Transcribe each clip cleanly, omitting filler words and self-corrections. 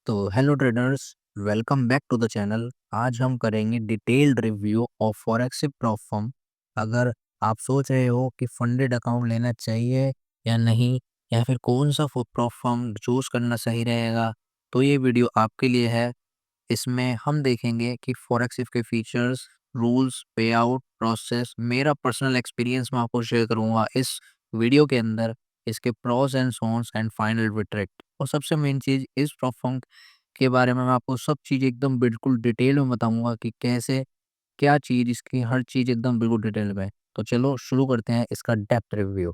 तो hello traders, welcome back to the channel. आज हम करेंगे detailed review of forex platform. अगर आप सोच रहे हो कि फंडेड अकाउंट लेना चाहिए या नहीं, या फिर कौन सा प्लेटफॉर्म चूज करना सही रहेगा, तो ये वीडियो आपके लिए है। इसमें हम देखेंगे कि फॉरेक्स के फीचर्स, रूल्स, पे आउट प्रोसेस, मेरा पर्सनल एक्सपीरियंस मैं आपको शेयर करूंगा इस वीडियो के अंदर, इसके प्रोस एंड सोन्स एंड फाइनल विट्रेक्ट। और सबसे मेन चीज़, इस प्लेटफॉर्म के बारे में मैं आपको सब चीज़ एकदम बिल्कुल डिटेल में बताऊंगा कि कैसे, क्या चीज़, इसकी हर चीज़ एकदम बिल्कुल डिटेल में। तो चलो शुरू करते हैं इसका डेप्थ रिव्यू।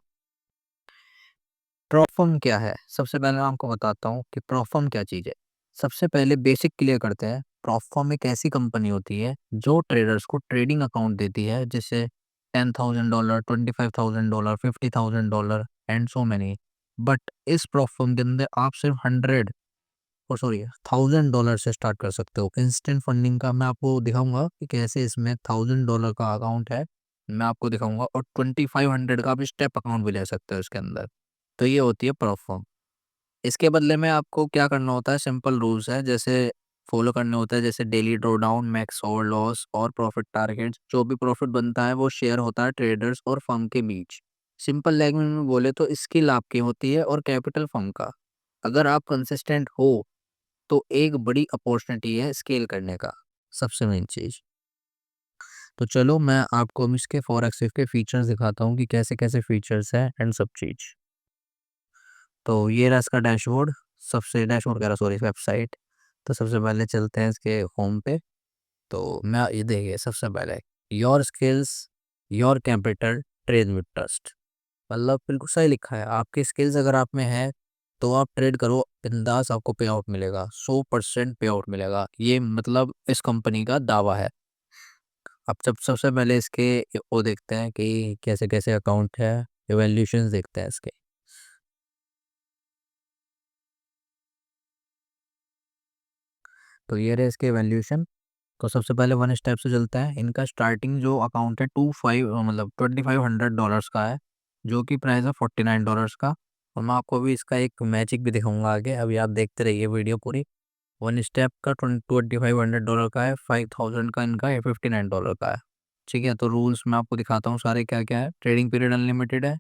प्लेटफॉर्म क्या है? सबसे पहले मैं आपको बताता हूँ कि प्लेटफॉर्म क्या चीज़ है। सबसे पहले बेसिक क्लियर करते हैं। प्लेटफॉर्म एक ऐसी कंपनी होती है जो ट्रेडर्स को ट्रेडिंग अकाउंट देती है, जैसे $10,000, $25,000, $50,000 एंड सो मैनी। बट इस प्लेटफॉर्म के अंदर आप सिर्फ 100 और सॉरी $1,000 से स्टार्ट कर सकते हो। इंस्टेंट फंडिंग का मैं आपको दिखाऊंगा कि कैसे इसमें $1,000 का अकाउंट है, मैं आपको दिखाऊंगा। और 2500 का भी स्टेप अकाउंट भी ले सकते हो इसके अंदर। तो ये होती है प्लेटफॉर्म। इसके बदले में आपको क्या करना होता है, सिंपल रूल्स है जैसे फॉलो करने होता है, जैसे डेली ड्रॉ डाउन, मैक्स और लॉस और प्रॉफिट टारगेट्स। जो भी प्रॉफिट बनता है वो शेयर होता है ट्रेडर्स और फर्म के बीच। सिंपल लैंग्वेज में बोले तो स्किल आपकी होती है और कैपिटल फर्म का। अगर आप कंसिस्टेंट हो तो एक बड़ी अपॉर्चुनिटी है स्केल करने का, सबसे मेन चीज। तो चलो मैं आपको अब इसके फॉरेक्स के फीचर्स दिखाता हूँ कि कैसे कैसे फीचर्स है एंड सब चीज। तो ये रहा इसका डैशबोर्ड। सबसे डैशबोर्ड कह रहा, सॉरी, वेबसाइट। तो सबसे पहले चलते हैं इसके होम पे। तो मैं ये देखिए, सबसे पहले your skills, your capital, trade with trust. मतलब बिल्कुल सही लिखा है। आपकी स्किल्स अगर आप में है तो आप ट्रेड करो बिंदास, आपको पे आउट मिलेगा, 100% पे आउट मिलेगा। ये मतलब इस कंपनी का दावा है। अब जब सबसे पहले इसके वो देखते हैं कि कैसे कैसे अकाउंट है, इवैल्यूएशंस देखते हैं इसके। तो ये रहे इसके वैल्यूएशन। तो सबसे पहले वन स्टेप से चलता है। इनका स्टार्टिंग जो अकाउंट है 2500 का है, जो कि प्राइस है $49 का। और मैं आपको अभी इसका एक मैजिक भी दिखाऊंगा आगे, अभी आप देखते रहिए वीडियो पूरी। वन स्टेप का $2500 का है, 5000 का इनका है, $59 का है। ठीक है, तो रूल्स मैं आपको दिखाता हूँ सारे क्या क्या है। ट्रेडिंग पीरियड अनलिमिटेड है,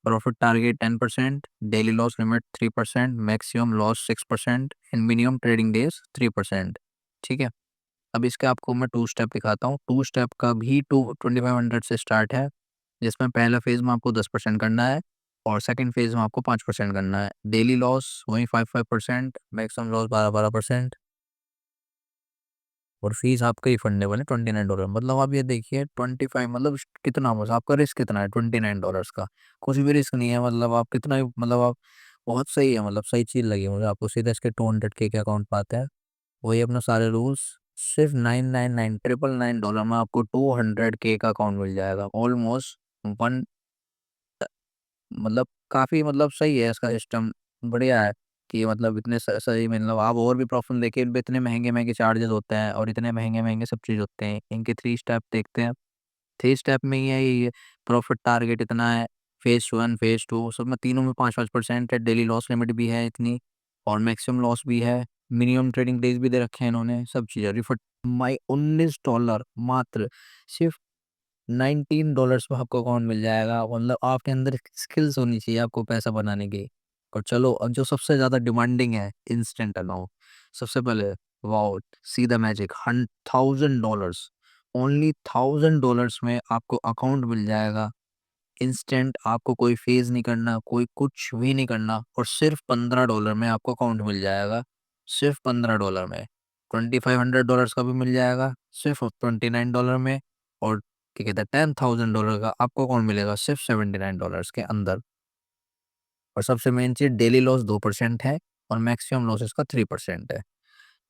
profit target 10%, daily loss limit 3%, maximum loss 6% and minimum trading days 3%। ठीक है, अब इसके आपको मैं टू स्टेप दिखाता हूँ। टू स्टेप का भी 2500 से स्टार्ट है, जिसमें पहला फेज में आपको 10% करना है और सेकंड फेज में आपको 5% करना है। डेली लॉस वही 5%, मैक्सिमम लॉस 12% और फीस आपका रिफंडेबल है $29। मतलब आप ये देखिए 25, मतलब कितना, बस आपका रिस्क कितना है $29 का। कुछ भी रिस्क नहीं है, मतलब आप कितना ही, मतलब आप बहुत सही है, मतलब सही चीज़ लगी मुझे। आपको सीधा इसके 200K के अकाउंट पाते हैं, वही अपना सारे रूल्स। सिर्फ 999 $999 में आपको 200K का अकाउंट मिल जाएगा, ऑलमोस्ट वन। मतलब काफ़ी, मतलब सही है इसका सिस्टम, बढ़िया है कि मतलब इतने सही, मतलब आप और भी प्रॉब्लम देखिए, इन पे इतने महंगे महंगे चार्जेस होते हैं और इतने महंगे महंगे सब चीज़ होते हैं। इनके 3 स्टेप देखते हैं। 3 स्टेप में ही है ये। प्रॉफिट टारगेट इतना है, फेज 1 फेज 2 सब में, तीनों में 5-5% है। डेली लॉस लिमिट भी है इतनी और मैक्सिमम लॉस भी है। मिनिमम ट्रेडिंग डेज भी दे रखे हैं इन्होंने, सब चीज़ें। रिफंड माई $19 मात्र, सिर्फ $19 में आपको अकाउंट मिल जाएगा। मतलब आपके अंदर स्किल्स होनी चाहिए आपको पैसा बनाने की। और चलो अब जो सबसे ज़्यादा डिमांडिंग है, इंस्टेंट अकाउंट। सबसे पहले wow, see the magic, $1,000, only $1,000 में आपको अकाउंट मिल जाएगा इंस्टेंट। आपको कोई फेज नहीं करना, कोई कुछ भी नहीं करना, और सिर्फ $15 में आपको अकाउंट मिल जाएगा। सिर्फ $15 में। $2500 का भी मिल जाएगा सिर्फ $29 में। और क्या कहते हैं, $10,000 का आपको अकाउंट मिलेगा सिर्फ $79 के अंदर। और सबसे मेन चीज, डेली लॉस 2% है और मैक्सिमम लॉस इसका 3% है।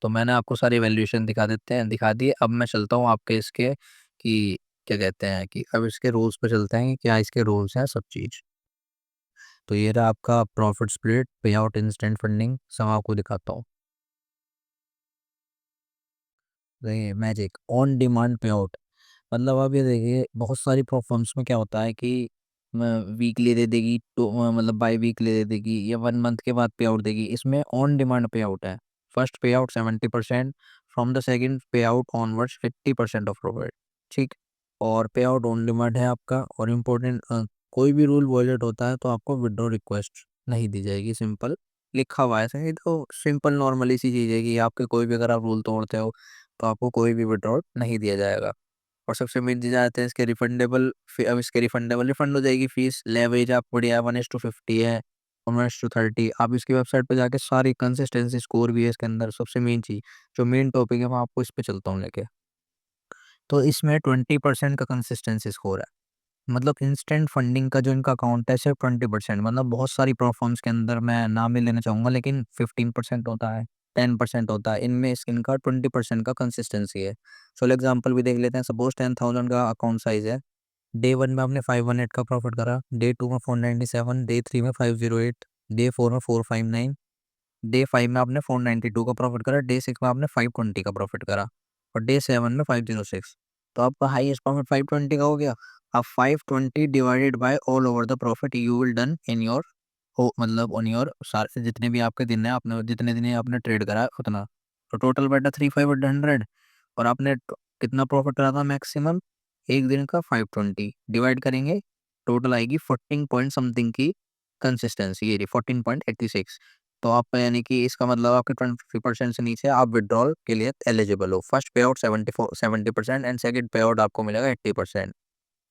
तो मैंने आपको सारी वैल्यूएशन दिखा दिए। अब मैं चलता हूँ आपके इसके कि क्या कहते हैं, कि अब इसके रूल्स पे चलते हैं कि क्या इसके रूल्स हैं, सब चीज़। तो ये रहा आपका प्रॉफिट स्प्लिट, पे आउट, इंस्टेंट फंडिंग, सब आपको दिखाता हूँ। देखिए मैजिक ऑन डिमांड पे आउट। मतलब आप ये देखिए, बहुत सारी प्लेटफॉर्म्स में क्या होता है कि वीकली दे देगी, तो मतलब बाई वीकली दे देगी या 1 मंथ के बाद पे आउट देगी। इसमें ऑन डिमांड पे आउट है। फर्स्ट पे आउट 70%, फ्रॉम द सेकंड पे आउट ऑनवर्ड्स 50% ऑफ प्रॉफिट। ठीक। और पे आउट ऑन डिमांड है आपका। और इम्पोर्टेंट, कोई भी रूल वॉयलेट होता है तो आपको विड्रॉ रिक्वेस्ट नहीं दी जाएगी। सिंपल लिखा हुआ है ऐसे, तो सिंपल नॉर्मली सी चीज़ है कि आपके कोई भी अगर आप रूल तोड़ते हो तो आपको कोई भी विड्रॉ नहीं दिया जाएगा। और सबसे मेन चीज़ आते हैं इसके रिफंडेबल। अब इसके रिफंडेबल रिफंड हो जाएगी फीस। लेवरेज आप बढ़िया 1:50 है, 1:30। आप इसकी वेबसाइट पे जाके सारी कंसिस्टेंसी स्कोर भी है इसके अंदर। सबसे मेन चीज़ जो मेन टॉपिक है मैं आपको इस पे चलता हूँ लेके। तो इसमें 20% का कंसिस्टेंसी स्कोर है। मतलब इंस्टेंट फंडिंग का जो इनका अकाउंट है सिर्फ 20%। मतलब बहुत सारी प्लेटफॉर्म्स के अंदर मैं नाम नहीं लेना चाहूँगा लेकिन 15% होता है, 10% होता है। इनमें इनका 20% का कंसिस्टेंसी है। चलो एग्जांपल भी देख लेते हैं। सपोज 10,000 का अकाउंट साइज है। डे 1 में आपने 518 का प्रॉफिट करा, डे 2 में 497, डे 3 में 508, डे 4 में 459, डे 5 में आपने 492 का प्रॉफिट करा, डे 6 में आपने 520 का प्रॉफिट करा, और डे 7 में 506। तो आपका हाईएस्ट प्रॉफिट 520 का हो गया। अब 520 divided by all over the profit you will done in your हो, मतलब ऑन योर सारे जितने भी आपके दिन है, आपने जितने दिन आपने ट्रेड करा है उतना। तो टोटल बेटा 3,500। और आपने कितना प्रॉफिट करा था मैक्सिमम एक दिन का 520 डिवाइड करेंगे, टोटल आएगी 14 पॉइंट समथिंग की कंसिस्टेंसी। ये 14.86। तो आप यानी कि इसका मतलब आपके 20% से नीचे आप विड्रॉल के लिए एलिजिबल हो। फर्स्ट पे आउट 70% एंड सेकंड पे आउट आपको मिलेगा 80%।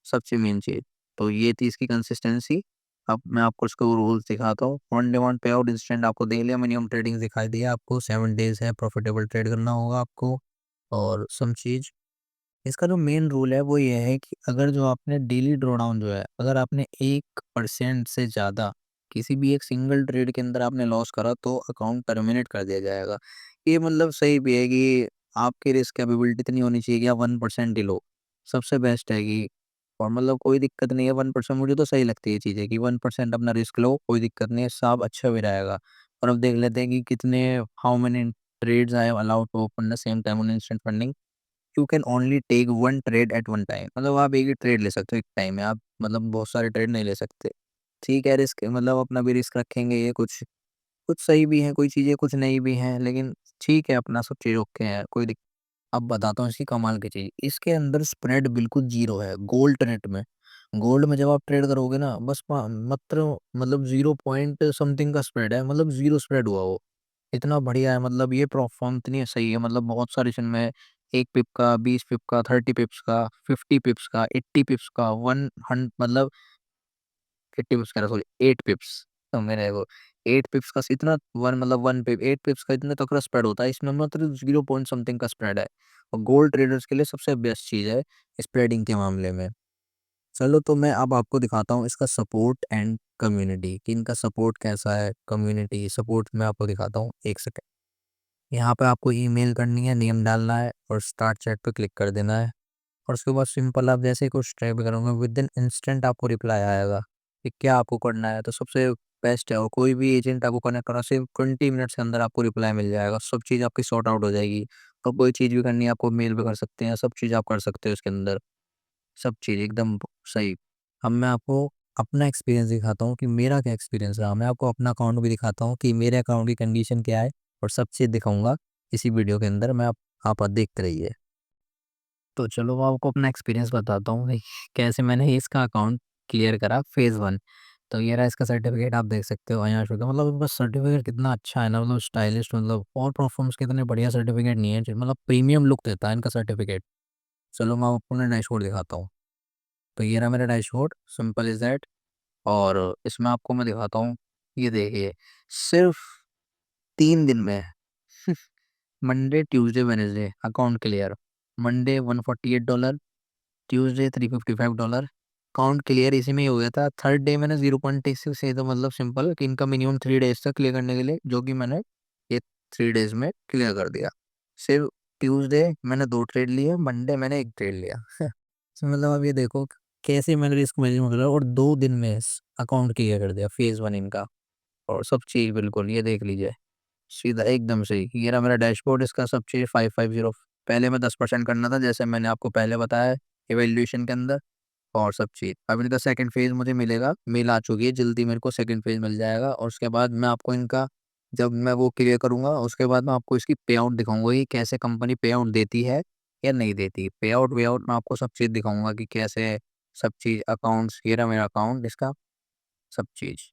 सबसे मेन चीज़ तो ये थी इसकी कंसिस्टेंसी। अब मैं आपको इसको रूल्स दिखाता हूँ। ऑन डिमांड पे आउट इंस्टेंट आपको दे लिया, मिनिमम ट्रेडिंग दिखाई दिया आपको, 7 डेज है, प्रॉफिटेबल ट्रेड करना होगा आपको। और सम चीज़ इसका जो मेन रूल है वो ये है कि अगर जो आपने डेली ड्रॉडाउन जो है, अगर आपने 1% से ज़्यादा किसी भी एक सिंगल ट्रेड के अंदर आपने लॉस करा तो अकाउंट टर्मिनेट कर दिया जाएगा। ये मतलब सही भी है कि आपकी रिस्क कैपेबिलिटी इतनी होनी चाहिए कि आप 1% ही लो। सबसे बेस्ट है कि, और मतलब कोई दिक्कत नहीं है 1%। मुझे तो सही लगती है ये चीज़ें कि 1% अपना रिस्क लो, कोई दिक्कत नहीं है, सब अच्छा भी रहेगा। और अब देख लेते हैं कि कितने, how many trades I am allowed to open the same time on instant funding. You can only take one trade at one time. मतलब आप एक ही ट्रेड ले सकते हो एक टाइम में, आप मतलब बहुत सारे ट्रेड नहीं ले सकते। ठीक है, रिस्क मतलब अपना भी रिस्क रखेंगे। ये कुछ कुछ सही भी है, कोई चीज़ें कुछ नहीं भी हैं, लेकिन ठीक है अपना सब चीज़ ओके है, कोई दिक्कत। अब बताता हूँ इसकी कमाल की चीज़। इसके अंदर स्प्रेड बिल्कुल जीरो है गोल्ड रेट में। गोल्ड में जब आप ट्रेड करोगे ना, बस मात्र मतलब 0 पॉइंट समथिंग का स्प्रेड है, मतलब जीरो स्प्रेड हुआ वो। इतना बढ़िया है, मतलब ये प्लेटफ़ॉर्म इतनी सही है। मतलब बहुत सारे इसमें 1 पिप का, 20 पिप का, 30 पिप्स का, 50 पिप्स का, 80 पिप्स का, 100 मतलब 80 पिप्स कह रहा, सॉरी 8 पिप्स। तो मैंने वो 8 पिप्स का इतना 1 मतलब 1 पिप 8 पिप्स का इतना तगड़ा स्प्रेड होता है। इसमें मतलब 0 पॉइंट समथिंग का स्प्रेड है। और गोल्ड ट्रेडर्स के लिए सबसे बेस्ट चीज़ है स्प्रेडिंग के मामले में। चलो तो मैं अब आपको दिखाता हूँ इसका सपोर्ट एंड कम्युनिटी कि इनका सपोर्ट कैसा है, कम्युनिटी सपोर्ट मैं आपको दिखाता हूँ। 1 सेकंड। यहाँ पे आपको ईमेल करनी है, नेम डालना है और स्टार्ट चैट पे क्लिक कर देना है। और उसके बाद सिंपल आप जैसे ही कुछ टाइप करोगे विद इन इंस्टेंट आपको रिप्लाई आएगा कि क्या आपको करना है। तो सबसे बेस्ट है, और कोई भी एजेंट आपको कनेक्ट करना, सिर्फ 20 मिनट्स के अंदर आपको रिप्लाई मिल जाएगा। सब चीज़ आपकी सॉर्ट आउट हो जाएगी। और कोई चीज़ भी करनी है आपको मेल पे कर सकते हैं, सब चीज़ आप कर सकते हो इसके अंदर। सब चीज़ एकदम सही। अब मैं आपको अपना एक्सपीरियंस दिखाता हूँ कि मेरा क्या एक्सपीरियंस रहा। मैं आपको अपना अकाउंट भी दिखाता हूँ कि मेरे अकाउंट की कंडीशन क्या है, और सब चीज़ दिखाऊँगा इसी वीडियो के अंदर। आप देखते रहिए। तो चलो मैं आपको अपना एक्सपीरियंस बताता हूँ कि कैसे मैंने इसका अकाउंट क्लियर करा फ़ेज़ 1। तो ये रहा इसका सर्टिफ़िकेट, आप देख सकते हो यहाँ शो का। मतलब बस सर्टिफ़िकेट कितना अच्छा है ना, मतलब स्टाइलिश, मतलब और परफ़ॉर्म्स के इतने बढ़िया सर्टिफ़िकेट नहीं है, जो मतलब प्रीमियम लुक देता है इनका सर्टिफ़िकेट। चलो मैं आपको अपना डैशबोर्ड दिखाता हूँ। तो ये रहा मेरा डैशबोर्ड, सिंपल इज़ दैट। और इसमें आपको मैं दिखाता हूँ, ये देखिए सिर्फ़ 3 दिन में Monday, Tuesday, Wednesday account clear. Monday $148, Tuesday $355, account clear इसी में ही हो गया था। थर्ड डे मैंने 0.86 से, तो मतलब सिंपल कि इनका मिनिमम 3 डेज़ था क्लियर करने के लिए, जो कि मैंने ये 3 डेज़ में क्लियर कर दिया। सिर्फ ट्यूसडे मैंने 2 ट्रेड लिए, मंडे मैंने 1 ट्रेड लिया। तो मतलब अब ये देखो कैसे मैंने रिस्क मैनेजमेंट करा और 2 दिन में अकाउंट क्लियर कर दिया फ़ेज़ 1 इनका। और सब चीज़ बिल्कुल ये देख लीजिए, सीधा एकदम सही। ये रहा मेरा डैशबोर्ड, इसका सब चीज़ 550। पहले मैं 10% करना था जैसे मैंने आपको पहले बताया इवैल्यूएशन के अंदर, और सब चीज़। अब इनका सेकंड फ़ेज़ मुझे मिलेगा, मेल आ चुकी है, जल्दी मेरे को सेकंड फ़ेज़ मिल जाएगा। और उसके बाद मैं आपको इनका जब मैं वो क्लियर करूंगा उसके बाद मैं आपको इसकी पे आउट दिखाऊंगा कि कैसे कंपनी पे आउट देती है या नहीं देती। पे आउट वे आउट मैं आपको सब चीज़ दिखाऊंगा कि कैसे सब चीज़, अकाउंट्स, ये रहा मेरा अकाउंट इसका, सब चीज़।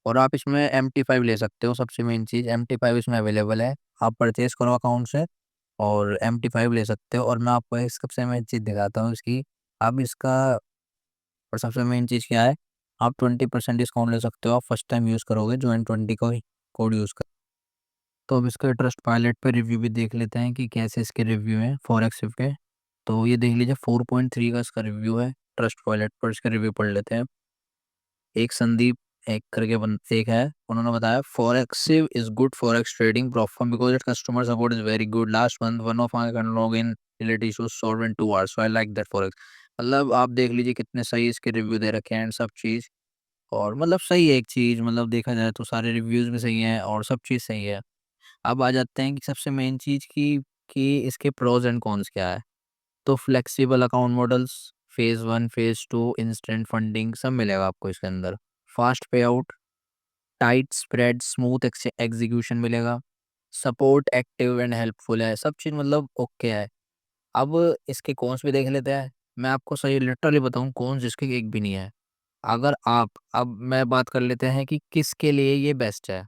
और आप इसमें MT5 ले सकते हो, सबसे मेन चीज़ MT5 इसमें अवेलेबल है। आप परचेज करो अकाउंट से और MT5 ले सकते हो। और मैं आपको एक सबसे मेन चीज़ दिखाता हूँ इसकी। अब इसका और सबसे मेन चीज़ क्या है, आप 20% डिस्काउंट ले सकते हो, आप फर्स्ट टाइम यूज़ करोगे जॉइन 20 का कोड यूज़ कर। तो अब इसका ट्रस्ट पायलट पे रिव्यू भी देख लेते हैं कि कैसे इसके रिव्यू हैं फॉरेक्स के। तो ये देख लीजिए 4.3 का इसका रिव्यू है। ट्रस्ट पायलट पर इसका रिव्यू पढ़ लेते हैं। एक संदीप एक करके एक है, उन्होंने बताया फॉरेक्सिव is good forex trading platform because it customer support is very good, last month one of I can log in related issues solve in 2 hours, so I like that forex. मतलब आप देख लीजिए कितने सही इसके रिव्यू दे रखे हैं and सब चीज़। और मतलब सही है एक चीज़, मतलब देखा जाए तो सारे रिव्यूज़ भी सही हैं और सब चीज़ सही है। अब आ जाते हैं कि सबसे मेन चीज़ की कि इसके प्रोज एंड कॉन्स क्या है। तो flexible account models, phase 1, phase 2, instant funding सब मिलेगा आपको इसके अंदर। फास्ट पे out, tight spread, smooth execution मिलेगा। सपोर्ट एक्टिव एंड हेल्पफुल है, सब चीज़ मतलब ओके है। अब इसके कॉन्स भी देख लेते हैं। मैं आपको सही लिटरली बताऊँ, कॉन्स इसके एक भी नहीं है। अगर आप अब मैं बात कर लेते हैं कि किसके लिए ये बेस्ट है।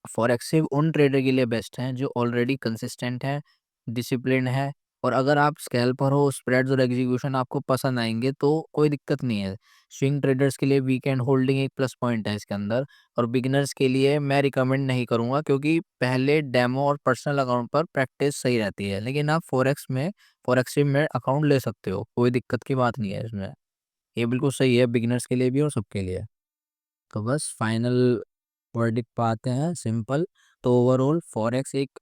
फॉरेक्सिव उन ट्रेडर के लिए बेस्ट हैं जो ऑलरेडी कंसिस्टेंट है, डिसिप्लिन है। और अगर आप स्कैल्पर हो, स्प्रेड्स और एग्जीक्यूशन आपको पसंद आएंगे तो कोई दिक्कत नहीं है। स्विंग ट्रेडर्स के लिए वीकेंड होल्डिंग एक प्लस पॉइंट है इसके अंदर। और बिगिनर्स के लिए मैं रिकमेंड नहीं करूंगा क्योंकि पहले डेमो और पर्सनल अकाउंट पर प्रैक्टिस सही रहती है। लेकिन आप फॉरेक्सिव में अकाउंट ले सकते हो, कोई दिक्कत की बात नहीं है इसमें। ये बिल्कुल सही है बिगिनर्स के लिए भी और सबके लिए। तो बस फाइनल वर्डिक्ट पे आते हैं, सिंपल। तो ओवरऑल फॉरेक्स एक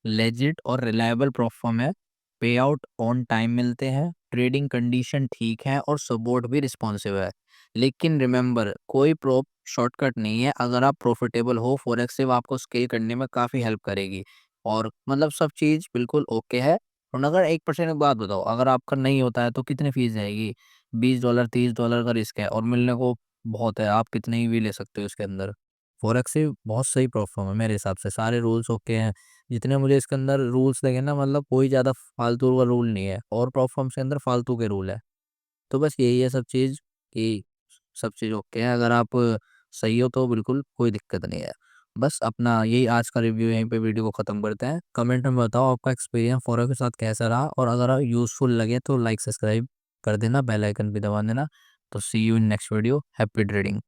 लेजिट और रिलायबल प्लेटफॉर्म है। पे आउट ऑन टाइम मिलते हैं, ट्रेडिंग कंडीशन ठीक है और सपोर्ट भी रिस्पॉन्सिव है। लेकिन रिमेंबर, कोई प्रो शॉर्टकट नहीं है। अगर आप प्रॉफिटेबल हो, फॉरेक्स सिर्फ आपको स्केल करने में काफ़ी हेल्प करेगी। और मतलब सब चीज़ बिल्कुल ओके है। और अगर 1% की बात बताओ, अगर आपका नहीं होता है तो कितनी फीस जाएगी? $20 $30 का रिस्क है और मिलने को बहुत है, आप कितने ही भी ले सकते हो इसके अंदर। फॉरेक्स से बहुत सही प्लेटफॉर्म है मेरे हिसाब से, सारे रूल्स ओके हैं। जितने मुझे इसके अंदर रूल्स लगे ना, मतलब कोई ज़्यादा फालतू का रूल नहीं है और प्लेटफॉर्म्स के अंदर फालतू के रूल है। तो बस यही है सब चीज़ कि सब चीज़ ओके है। अगर आप सही हो तो बिल्कुल कोई दिक्कत नहीं है। बस अपना यही आज का रिव्यू, यहीं पे वीडियो को ख़त्म करते हैं। कमेंट में बताओ आपका एक्सपीरियंस फॉरेक्स के साथ कैसा रहा, और अगर यूज़फुल लगे तो लाइक सब्सक्राइब कर देना, बेल आइकन भी दबा देना। तो see you in next video. Happy trading.